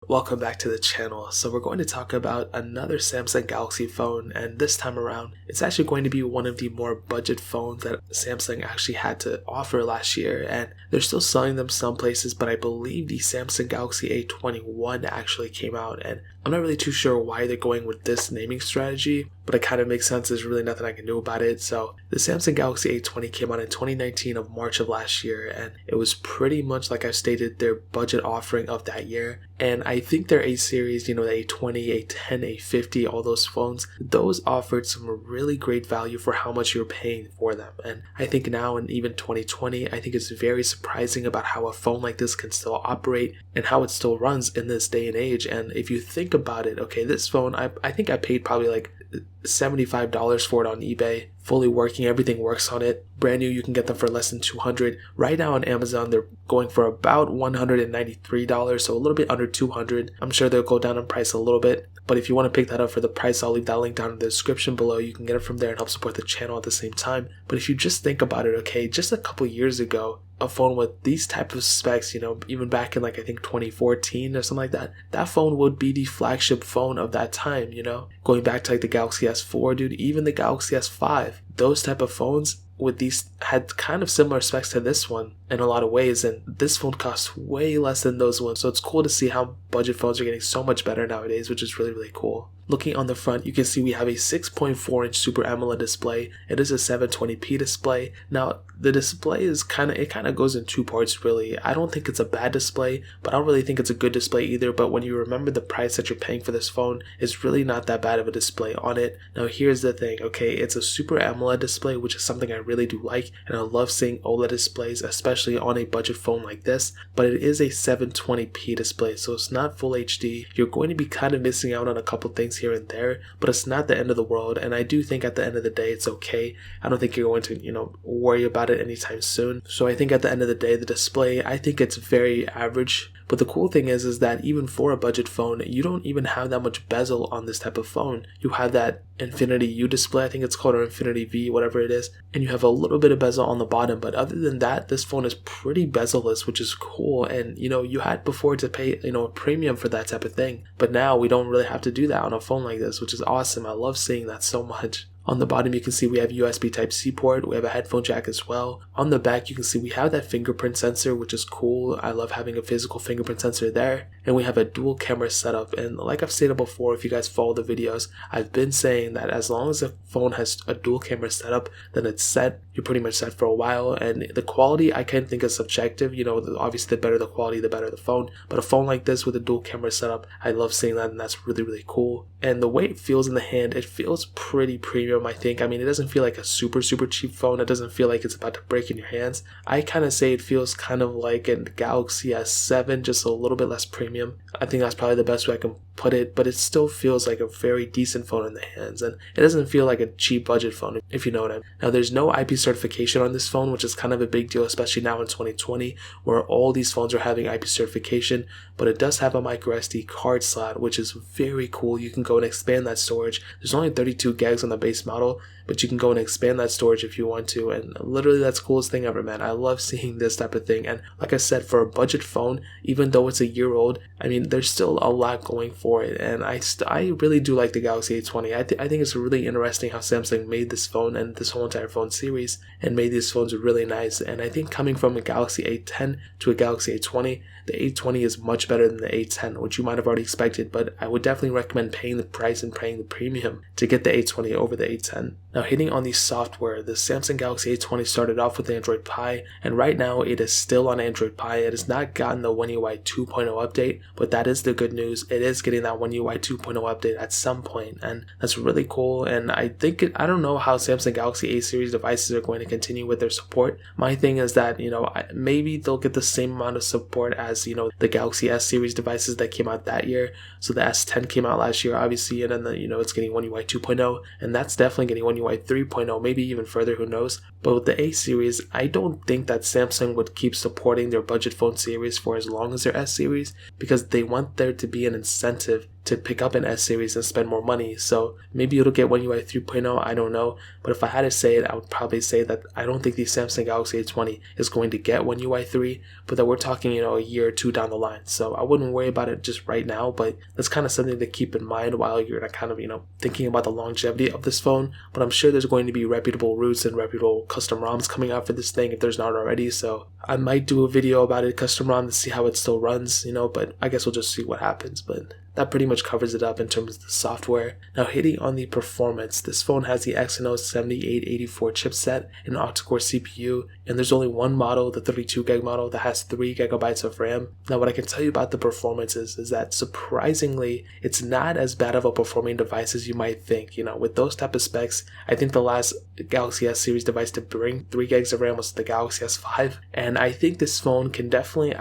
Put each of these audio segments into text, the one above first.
Welcome back to the channel. So we're going to talk about another Samsung Galaxy phone, and this time around it's actually going to be one of the more budget phones that Samsung actually had to offer last year, and they're still selling them some places, but I believe the Samsung Galaxy A21 actually came out, and I'm not really too sure why they're going with this naming strategy, but it kind of makes sense. There's really nothing I can do about it. So the Samsung Galaxy A20 came out in 2019 of March of last year, and it was pretty much, like I stated, their budget offering of that year. And I think their A series, the A20, A10, A50, all those phones, those offered some really great value for how much you're paying for them. And I think now in even 2020, I think it's very surprising about how a phone like this can still operate and how it still runs in this day and age. And if you think about it, okay, this phone, I think I paid probably like $75 for it on eBay, fully working, everything works on it, brand new. You can get them for less than $200 right now on Amazon. They're going for about $193, so a little bit under $200. I'm sure they'll go down in price a little bit, but if you want to pick that up for the price, I'll leave that link down in the description below. You can get it from there and help support the channel at the same time. But if you just think about it, okay, just a couple years ago, a phone with these type of specs, even back in like I think 2014 or something like that, that phone would be the flagship phone of that time, going back to like the Galaxy S4, dude, even the Galaxy S5, those type of phones with these had kind of similar specs to this one in a lot of ways, and this phone costs way less than those ones. So it's cool to see how budget phones are getting so much better nowadays, which is really, really cool. Looking on the front, you can see we have a 6.4-inch Super AMOLED display. It is a 720p display. Now, the display is kind of goes in two parts, really. I don't think it's a bad display, but I don't really think it's a good display either. But when you remember the price that you're paying for this phone, it's really not that bad of a display on it. Now, here's the thing, okay? It's a Super AMOLED display, which is something I really do like, and I love seeing OLED displays, especially on a budget phone like this. But it is a 720p display, so it's not full HD. You're going to be kind of missing out on a couple things here and there, but it's not the end of the world, and I do think at the end of the day it's okay. I don't think you're going to worry about it anytime soon. So I think at the end of the day, the display, I think it's very average. But the cool thing is that even for a budget phone, you don't even have that much bezel on this type of phone. You have that Infinity U display, I think it's called, or Infinity V, whatever it is, and you have a little bit of bezel on the bottom. But other than that, this phone is pretty bezel-less, which is cool. And you had before to pay a premium for that type of thing, but now we don't really have to do that on a phone like this, which is awesome. I love seeing that so much. On the bottom, you can see we have USB Type-C port. We have a headphone jack as well. On the back, you can see we have that fingerprint sensor, which is cool. I love having a physical fingerprint sensor there. And we have a dual camera setup. And like I've stated before, if you guys follow the videos, I've been saying that as long as the phone has a dual camera setup, then it's set. You're pretty much set for a while. And the quality, I kind of think is subjective. Obviously, the better the quality, the better the phone. But a phone like this with a dual camera setup, I love seeing that, and that's really, really cool. And the way it feels in the hand, it feels pretty premium, I think. I mean, it doesn't feel like a super, super cheap phone. It doesn't feel like it's about to break in your hands. I kind of say it feels kind of like a Galaxy S7, just a little bit less premium. I think that's probably the best way I can put it, but it still feels like a very decent phone in the hands, and it doesn't feel like a cheap budget phone, if you know what I mean. Now, there's no IP certification on this phone, which is kind of a big deal, especially now in 2020, where all these phones are having IP certification, but it does have a micro SD card slot, which is very cool. You can go and expand that storage. There's only 32 gigs on the base model, but you can go and expand that storage if you want to, and literally that's the coolest thing ever, man. I love seeing this type of thing, and like I said, for a budget phone, even though it's a year old, I mean, there's still a lot going for it, and I really do like the Galaxy A20. I think it's really interesting how Samsung made this phone and this whole entire phone series and made these phones really nice, and I think coming from a Galaxy A10 to a Galaxy A20, the A20 is much better than the A10, which you might have already expected, but I would definitely recommend paying the price and paying the premium to get the A20 over the A10. Now, hitting on the software, the Samsung Galaxy A20 started off with Android Pie, and right now it is still on Android Pie. It has not gotten the One UI 2.0 update, but that is the good news. It is getting that One UI 2.0 update at some point, and that's really cool. And I don't know how Samsung Galaxy A series devices are going to continue with their support. My thing is that, maybe they'll get the same amount of support as, the Galaxy S series devices that came out that year. So the S10 came out last year, obviously, and then it's getting One UI 2.0, and that's definitely getting One UI 3.0, maybe even further, who knows. But with the A series, I don't think that Samsung would keep supporting their budget phone series for as long as their S series, because they want there to be an incentive to pick up an S series and spend more money. So maybe it'll get One UI 3.0, I don't know. But if I had to say it, I would probably say that I don't think the Samsung Galaxy A20 is going to get One UI 3, but that we're talking, a year or two down the line. So I wouldn't worry about it just right now, but that's kind of something to keep in mind while you're kind of, thinking about the longevity of this phone. But I'm sure there's going to be reputable routes and reputable custom ROMs coming out for this thing if there's not already. So I might do a video about it, custom ROM, to see how it still runs, but I guess we'll just see what happens. But that pretty much covers it up in terms of the software. Now, hitting on the performance, this phone has the Exynos 7884 chipset, an octa-core CPU, and there's only one model, the 32GB model, that has 3GB of RAM. Now, what I can tell you about the performance is that surprisingly, it's not as bad of a performing device as you might think. With those type of specs, I think the last Galaxy S series device to bring 3GB of RAM was the Galaxy S5, and I think this phone can definitely,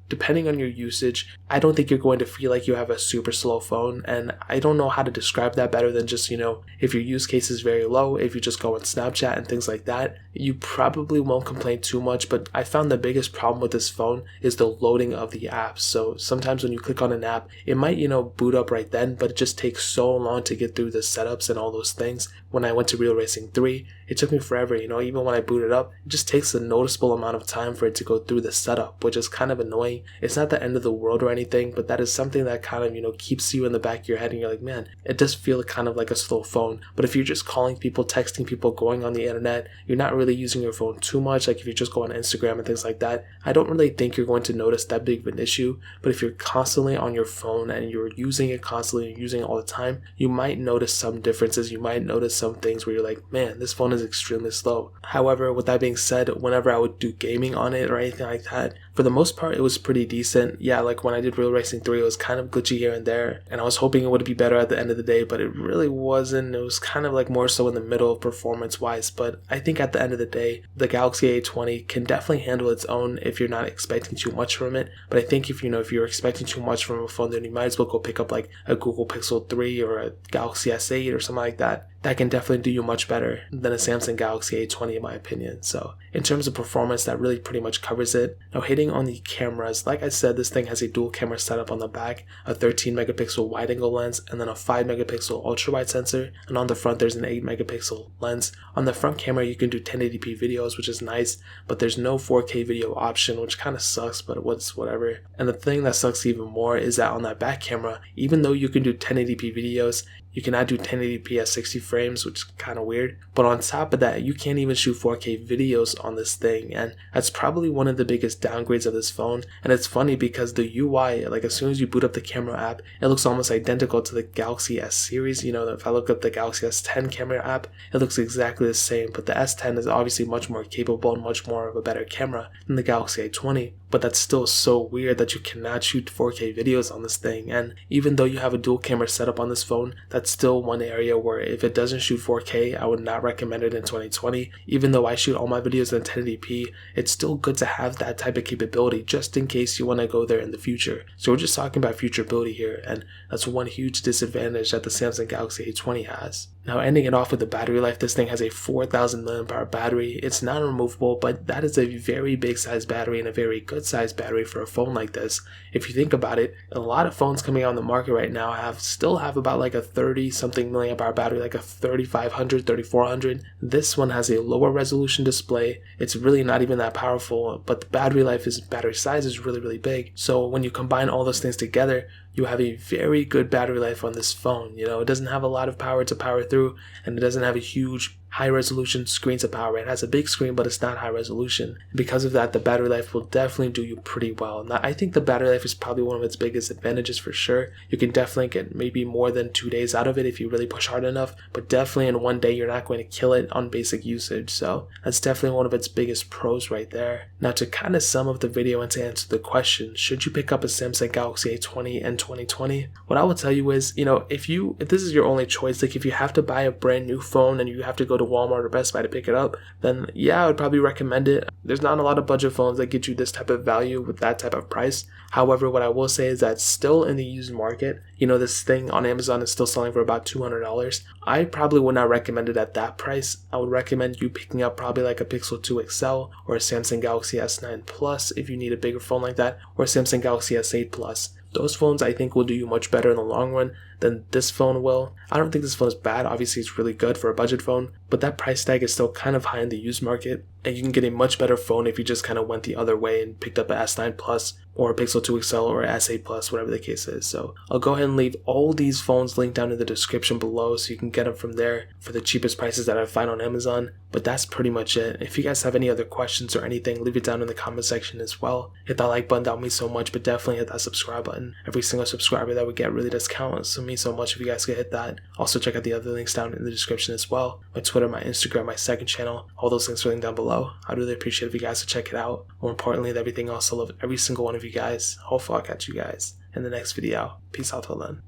depending on your usage, I don't think you're going to feel like you have a super slow phone, and I don't know how to describe that better than just, if your use case is very low, if you just go on Snapchat and things like that, you probably won't complain too much. But I found the biggest problem with this phone is the loading of the apps. So sometimes when you click on an app, it might, boot up right then, but it just takes so long to get through the setups and all those things. When I went to Real Racing 3, it took me forever, even when I booted up, it just takes a noticeable amount of time for it to go through the setup, which is kind of annoying. It's not the end of the world or anything, but that is something that kind of, keeps you in the back of your head, and you're like, man, it does feel kind of like a slow phone. But if you're just calling people, texting people, going on the internet, you're not really using your phone too much. Like if you just go on Instagram and things like that, I don't really think you're going to notice that big of an issue. But if you're constantly on your phone and you're using it constantly and using it all the time, you might notice some differences. You might notice some things where you're like, man, this phone is extremely slow. However, with that being said, whenever I would do gaming on it or anything like that, for the most part, it was pretty decent. Yeah, like when I did Real Racing 3, it was kind of glitchy here and there, and I was hoping it would be better at the end of the day, but it really wasn't. It was kind of like more so in the middle performance-wise. But I think at the end of the day, the Galaxy A20 can definitely handle its own if you're not expecting too much from it. But I think if you're expecting too much from a phone, then you might as well go pick up like a Google Pixel 3 or a Galaxy S8 or something like that. That can definitely do you much better than a Samsung Galaxy A20 in my opinion. So in terms of performance, that really pretty much covers it. Now, hitting on the cameras, like I said, this thing has a dual camera setup on the back, a 13 megapixel wide angle lens, and then a 5 megapixel ultra wide sensor, and on the front there's an 8 megapixel lens. On the front camera you can do 1080p videos, which is nice, but there's no 4K video option, which kind of sucks, but whatever. And the thing that sucks even more is that on that back camera, even though you can do 1080p videos, you cannot do 1080p at 60 frames, which is kind of weird. But on top of that, you can't even shoot 4K videos on this thing, and that's probably one of the biggest downgrades of this phone. And it's funny because the UI, like as soon as you boot up the camera app, it looks almost identical to the Galaxy S series. If I look up the Galaxy S10 camera app, it looks exactly the same, but the S10 is obviously much more capable and much more of a better camera than the Galaxy A20. But that's still so weird that you cannot shoot 4K videos on this thing. And even though you have a dual camera setup on this phone, that's still one area where if it doesn't shoot 4K, I would not recommend it in 2020. Even though I shoot all my videos in 1080p, it's still good to have that type of capability just in case you want to go there in the future. So we're just talking about futurability here, and that's one huge disadvantage that the Samsung Galaxy A20 has. Now, ending it off with the battery life, this thing has a 4,000 mAh battery. It's not removable, but that is a very big size battery and a very good size battery for a phone like this. If you think about it, a lot of phones coming out on the market right now still have about like a 30 something milliamp hour battery, like a 3500, 3400. This one has a lower resolution display. It's really not even that powerful, but the battery size is really, really big. So when you combine all those things together, you have a very good battery life on this phone. It doesn't have a lot of power to power through, and it doesn't have a huge high resolution screen to power. It has a big screen, but it's not high resolution. Because of that, the battery life will definitely do you pretty well. Now, I think the battery life is probably one of its biggest advantages for sure. You can definitely get maybe more than 2 days out of it if you really push hard enough, but definitely in one day you're not going to kill it on basic usage. So that's definitely one of its biggest pros right there. Now, to kind of sum up the video and to answer the question, should you pick up a Samsung Galaxy A20 in 2020? What I will tell you is, if this is your only choice, like if you have to buy a brand new phone and you have to go to Walmart or Best Buy to pick it up, then yeah, I would probably recommend it. There's not a lot of budget phones that get you this type of value with that type of price. However, what I will say is that still in the used market, this thing on Amazon is still selling for about $200. I probably would not recommend it at that price. I would recommend you picking up probably like a Pixel 2 XL or a Samsung Galaxy S9 Plus if you need a bigger phone like that, or a Samsung Galaxy S8 Plus. those phones I think will do you much better in the long run than this phone will. I don't think this phone is bad. Obviously, it's really good for a budget phone, but that price tag is still kind of high in the used market, and you can get a much better phone if you just kind of went the other way and picked up an S9 Plus or a Pixel 2 XL or an S8 Plus, whatever the case is. So I'll go ahead and leave all these phones linked down in the description below so you can get them from there for the cheapest prices that I find on Amazon. But that's pretty much it. If you guys have any other questions or anything, leave it down in the comment section as well. Hit that like button, that would mean so much, but definitely hit that subscribe button. Every single subscriber that we get really does count, so it means so much if you guys could hit that. Also check out the other links down in the description as well. My Twitter, my Instagram, my second channel, all those links are linked down below. I'd really appreciate if you guys would check it out. More importantly than everything else, I love every single one of you guys. Hopefully I'll catch you guys in the next video. Peace out till then.